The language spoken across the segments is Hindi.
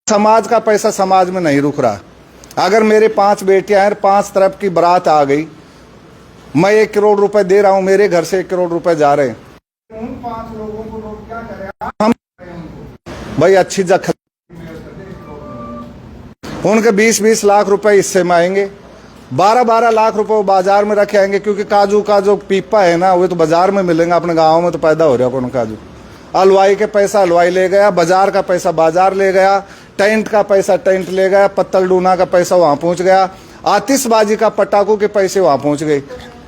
समाज का पैसा समाज में नहीं रुक रहा। अगर मेरे 5 बेटियां हैं, 5 तरफ की बारात आ गई, मैं 1 करोड़ रुपए दे रहा हूं, मेरे घर से 1 करोड़ रुपए जा रहे हैं, उन 5 लोगों को लोग क्या करें, हम भाई अच्छी जगह उनके 20-20 लाख रुपए हिस्से में आएंगे, 12-12 लाख रुपए वो बाजार में रखे आएंगे, क्योंकि काजू का जो पीपा है ना वो तो बाजार में मिलेंगे, अपने गाँव में तो पैदा हो रहा है कौन काजू। हलवाई के पैसा हलवाई ले गया, बाजार का पैसा बाजार ले गया, टेंट का पैसा टेंट ले गया, पत्तल डूना का पैसा वहां पहुंच गया, आतिशबाजी का पटाखों के पैसे वहां पहुंच गए।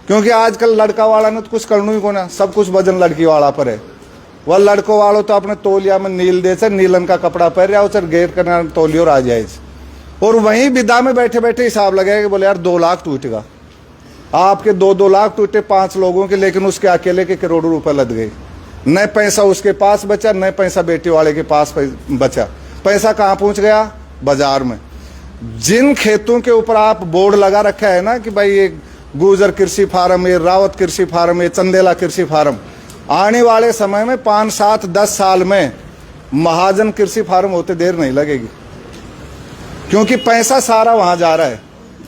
क्योंकि आजकल लड़का वाला ने तो कुछ करना ही को ना, सब कुछ वजन लड़की वाला पर है। वह लड़कों वालों तो अपने तोलिया में नील दे से नीलन का कपड़ा पहन रहा हो, गेट करना तोलियो आ जाए, और वहीं विदा में बैठे बैठे हिसाब लगेगा कि बोले यार 2 लाख टूटेगा, आपके 2-2 लाख टूटे 5 लोगों के, लेकिन उसके अकेले के करोड़ों रुपए लग गए। न पैसा उसके पास बचा, न पैसा बेटी वाले के पास बचा। पैसा कहाँ पहुंच गया? बाजार में। जिन खेतों के ऊपर आप बोर्ड लगा रखा है ना कि भाई ये गुजर कृषि फार्म, ये रावत कृषि फार्म, ये चंदेला कृषि फार्म, आने वाले समय में 5, 7, 10 साल में महाजन कृषि फार्म होते देर नहीं लगेगी, क्योंकि पैसा सारा वहां जा रहा है।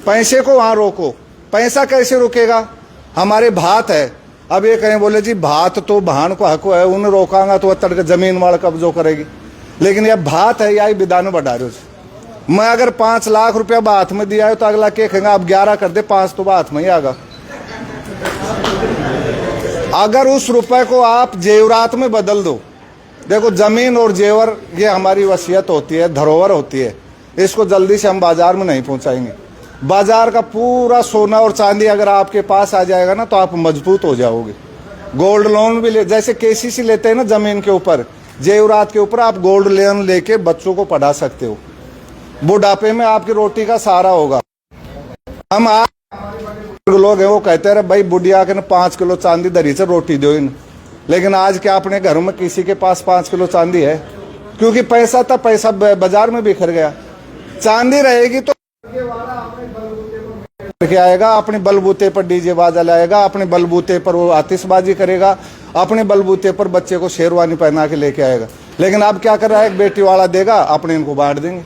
पैसे को वहां रोको। पैसा कैसे रुकेगा? हमारे भात है, अब ये कहें बोले जी भात तो भान को हक है, उन्हें रोकांगा तो तड़के जमीन वाला कब्जो करेगी, लेकिन यह भात है, या विधान बढ़ा रहे हो। मैं अगर 5 लाख रुपया बात में दिया है तो अगला क्या कहेंगे, आप 11 कर दे, 5 तो बात में ही आगा। अगर उस रुपए को आप जेवरात में बदल दो, देखो जमीन और जेवर ये हमारी वसीयत होती है, धरोहर होती है, इसको जल्दी से हम बाजार में नहीं पहुंचाएंगे। बाजार का पूरा सोना और चांदी अगर आपके पास आ जाएगा ना तो आप मजबूत हो जाओगे। गोल्ड लोन भी ले, जैसे केसीसी लेते हैं ना जमीन के ऊपर, जेवरात के ऊपर, आप गोल्ड लोन लेके बच्चों को पढ़ा सकते हो, बुढ़ापे में आपकी रोटी का सहारा होगा। हम आज लोग हैं वो कहते रहे भाई बुढ़िया के 5 किलो चांदी दरी से रोटी दो इन, लेकिन आज क्या अपने घर में किसी के पास 5 किलो चांदी है? क्योंकि पैसा था, पैसा बाजार में बिखर गया। चांदी रहेगी तो आएगा, अपने बलबूते पर डीजे बाजा लाएगा, अपने बलबूते पर वो आतिशबाजी करेगा, अपने बलबूते पर बच्चे को शेरवानी पहना के लेके आएगा। लेकिन अब क्या कर रहा है, बेटी वाला देगा, अपने इनको बांट देंगे,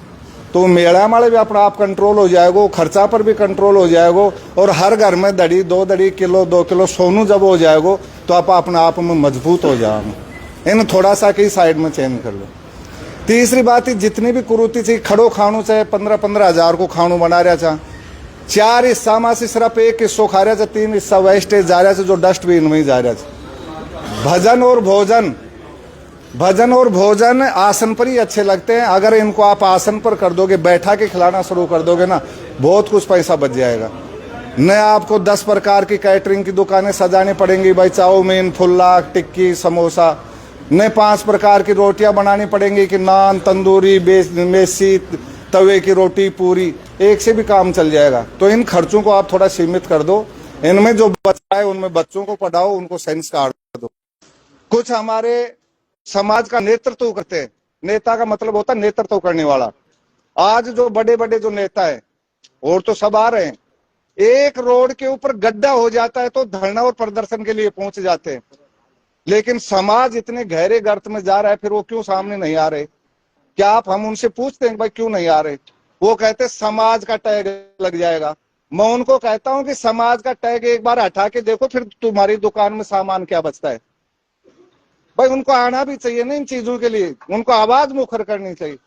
तो मेला वाले भी अपना आप कंट्रोल हो जाएगा, खर्चा पर भी कंट्रोल हो जाएगा, और हर घर में दड़ी 2 दड़ी किलो 2 किलो सोनू जब हो जाएगा तो आप अपने आप में मजबूत हो जाओगे। इन थोड़ा सा कहीं साइड में चेंज कर लो। तीसरी बात है, जितनी भी कुरूती चाहिए खड़ो खाणू चाहे 15-15 हजार को खाणू बना रहा चाह, 4 हिस्सा में से सिर्फ 1 हिस्सों खा रहा, 3 हिस्सा वेस्टेज जा रहा है, जो डस्टबिन में ही जा रहा है। भजन और भोजन आसन पर ही अच्छे लगते हैं। अगर इनको आप आसन पर कर दोगे, बैठा के खिलाना शुरू कर दोगे ना, बहुत कुछ पैसा बच जाएगा। न आपको 10 प्रकार की कैटरिंग की दुकानें सजानी पड़ेंगी, भाई चाउमीन, फुल्ला, टिक्की, समोसा, न 5 प्रकार की रोटियां बनानी पड़ेंगी कि नान, तंदूरी, मेसी, तवे की रोटी, पूरी, एक से भी काम चल जाएगा। तो इन खर्चों को आप थोड़ा सीमित कर दो, इनमें जो बचा है उनमें बच्चों को पढ़ाओ, उनको संस्कार दो। कुछ हमारे समाज का नेतृत्व करते हैं, नेता का मतलब होता है नेतृत्व करने वाला। आज जो बड़े बड़े जो नेता है और तो सब आ रहे हैं, एक रोड के ऊपर गड्ढा हो जाता है तो धरना और प्रदर्शन के लिए पहुंच जाते हैं, लेकिन समाज इतने गहरे गर्त में जा रहा है, फिर वो क्यों सामने नहीं आ रहे? क्या आप हम उनसे पूछते हैं भाई क्यों नहीं आ रहे? वो कहते समाज का टैग लग जाएगा। मैं उनको कहता हूं कि समाज का टैग एक बार हटा के देखो, फिर तुम्हारी दुकान में सामान क्या बचता है। भाई उनको आना भी चाहिए ना इन चीजों के लिए, उनको आवाज मुखर करनी चाहिए।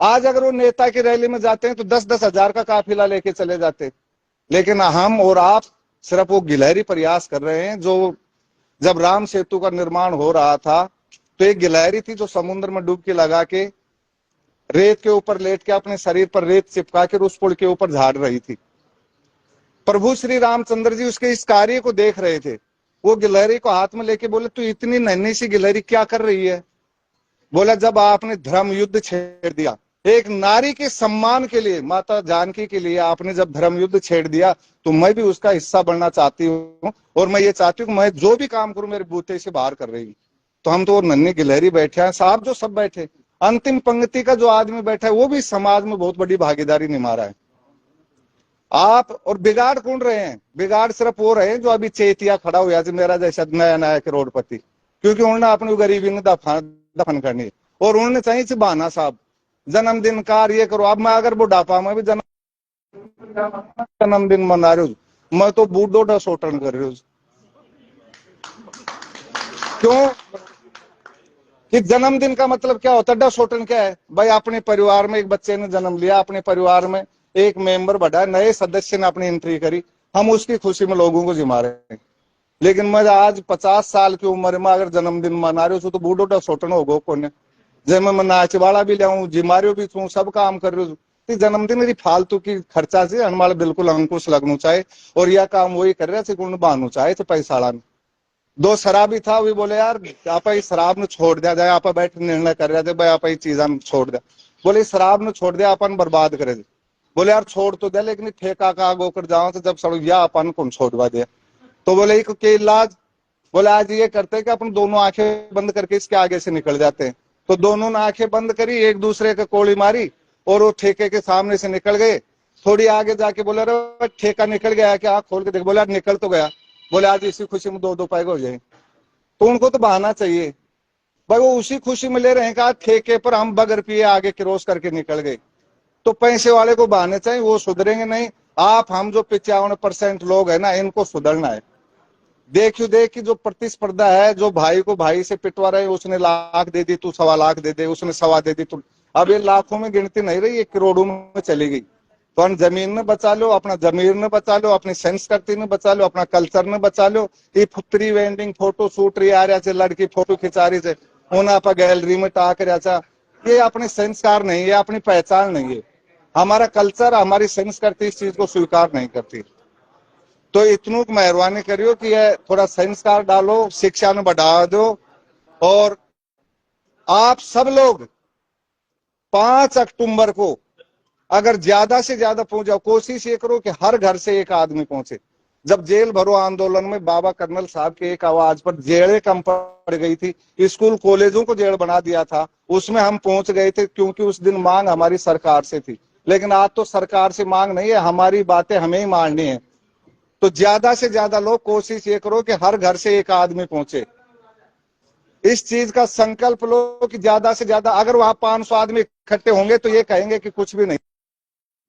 आज अगर वो नेता की रैली में जाते हैं तो 10-10 हजार का काफिला लेके चले जाते, लेकिन हम और आप सिर्फ वो गिलहरी प्रयास कर रहे हैं। जो जब राम सेतु का निर्माण हो रहा था तो एक गिलहरी थी जो समुद्र में डुबकी लगा के रेत के ऊपर लेट के अपने शरीर पर रेत चिपका के उस पुल के ऊपर झाड़ रही थी। प्रभु श्री रामचंद्र जी उसके इस कार्य को देख रहे थे। वो गिलहरी को हाथ में लेके बोले तू इतनी नन्ही सी गिलहरी क्या कर रही है? बोला जब आपने धर्म युद्ध छेड़ दिया, एक नारी के सम्मान के लिए, माता जानकी के लिए आपने जब धर्म युद्ध छेड़ दिया, तो मैं भी उसका हिस्सा बनना चाहती हूँ, और मैं ये चाहती हूँ मैं जो भी काम करूं मेरे बूते से बाहर कर रही हूँ। तो हम तो नन्ही गिलहरी बैठे हैं, साहब जो सब बैठे, अंतिम पंक्ति का जो आदमी बैठा है वो भी समाज में बहुत बड़ी भागीदारी निभा रहा है। आप और बिगाड़ कौन रहे हैं? बिगाड़ सिर्फ वो रहे हैं जो अभी चेतिया खड़ा हुआ है मेरा जैसा नया नया करोड़पति, क्योंकि उन्होंने अपनी गरीबी ने दफन करनी, और उन्होंने चाहिए बहाना साहब जन्मदिन कार ये करो। अब मैं अगर बुढ़ापा में भी जन्मदिन मना रही हूँ, मैं तो बूढ़ो डा शोटन कर रही हूँ। क्यों कि जन्मदिन का मतलब क्या होता है? डा शोटन क्या है भाई? अपने परिवार में एक बच्चे ने जन्म लिया, अपने परिवार में एक मेंबर बढ़ा, नए सदस्य ने अपनी एंट्री करी, हम उसकी खुशी में लोगों को जिमा रहे हैं। लेकिन मैं आज 50 साल की उम्र में अगर जन्मदिन मना रही हूँ तो बूढ़ो डा शोटन हो गो कौन? जब मैं नाचवाड़ा भी लाऊं, जिमारियो भी छू, सब काम कर रही हूँ। जन्मदिन मेरी फालतू की खर्चा से हमारे बिल्कुल अंकुश लगना चाहिए, और यह काम वही कर रहे थे बहानू चाहे थे पैसा में। दो शराबी था, भी बोले यार आप शराब ने छोड़ दिया जाए, आप बैठ निर्णय कर रहे थे भाई आप चीजा छोड़ दिया। बोले शराब ने छोड़ दिया अपन बर्बाद करे। बोले यार छोड़ तो दे, लेकिन ठेका का आग होकर जाओ तो जब सड़िया अपन कौन छोड़वा दिया। तो बोले के इलाज, बोले आज ये करते हैं कि अपन दोनों आंखें बंद करके इसके आगे से निकल जाते हैं। तो दोनों ने आंखें बंद करी, एक दूसरे के कोड़ी मारी और वो ठेके के सामने से निकल गए। थोड़ी आगे जाके बोले अरे ठेका निकल गया क्या? आंख खोल के देख, बोले यार निकल तो गया। बोले आज इसी खुशी में दो पैग हो जाए। तो उनको तो बहाना चाहिए भाई, वो उसी खुशी में ले रहे हैं कि आज ठेके पर हम बगैर पिए आगे क्रॉस करके निकल गए। तो पैसे वाले को बहाने चाहिए, वो सुधरेंगे नहीं। आप हम जो 55% लोग है ना, इनको सुधरना है। देखी जो प्रतिस्पर्धा है, जो भाई को भाई से पिटवा रहे, उसने लाख दे दी तू 1.25 लाख दे दे, उसने 1.25 दे दी तू। अब ये लाखों में गिनती नहीं रही, ये करोड़ों में चली गई। तो हम जमीन ने बचा लो, अपना जमीर ने बचा लो, अपनी संस्कृति ने बचा लो, अपना कल्चर ने बचा लो। ये प्री वेडिंग फोटो शूट रही आ रहा, लड़की फोटो खिंचा रही है, उन्हें आप गैलरी में टाक रहा। ये अपने संस्कार नहीं है, अपनी पहचान नहीं है। हमारा कल्चर, हमारी संस्कृति इस चीज को स्वीकार नहीं करती। तो इतनू मेहरबानी करियो कि ये थोड़ा संस्कार डालो, शिक्षा में बढ़ावा दो। और आप सब लोग 5 अक्टूबर को अगर ज्यादा से ज्यादा पहुंचाओ, कोशिश ये करो कि हर घर से एक आदमी पहुंचे। जब जेल भरो आंदोलन में बाबा कर्नल साहब के एक आवाज पर जेलें कम पड़ गई थी, स्कूल कॉलेजों को जेल बना दिया था, उसमें हम पहुंच गए थे क्योंकि उस दिन मांग हमारी सरकार से थी। लेकिन आज तो सरकार से मांग नहीं है, हमारी बातें हमें ही माननी है। तो ज्यादा से ज्यादा लोग कोशिश ये करो कि हर घर से एक आदमी पहुंचे। इस चीज का संकल्प लो कि ज्यादा से ज्यादा, अगर वहां 500 आदमी इकट्ठे होंगे तो ये कहेंगे कि कुछ भी नहीं,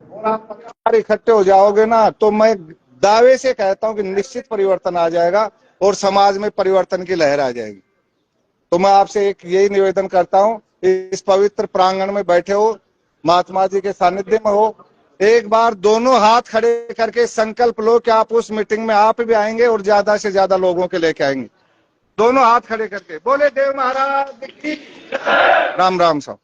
और आप इकट्ठे हो जाओगे ना, तो मैं दावे से कहता हूं कि निश्चित परिवर्तन आ जाएगा और समाज में परिवर्तन की लहर आ जाएगी। तो मैं आपसे एक यही निवेदन करता हूं, इस पवित्र प्रांगण में बैठे हो, महात्मा जी के सानिध्य में हो, एक बार दोनों हाथ खड़े करके संकल्प लो कि आप उस मीटिंग में आप भी आएंगे और ज्यादा से ज्यादा लोगों के लेके आएंगे। दोनों हाथ खड़े करके बोले देव महाराज की राम राम साहब।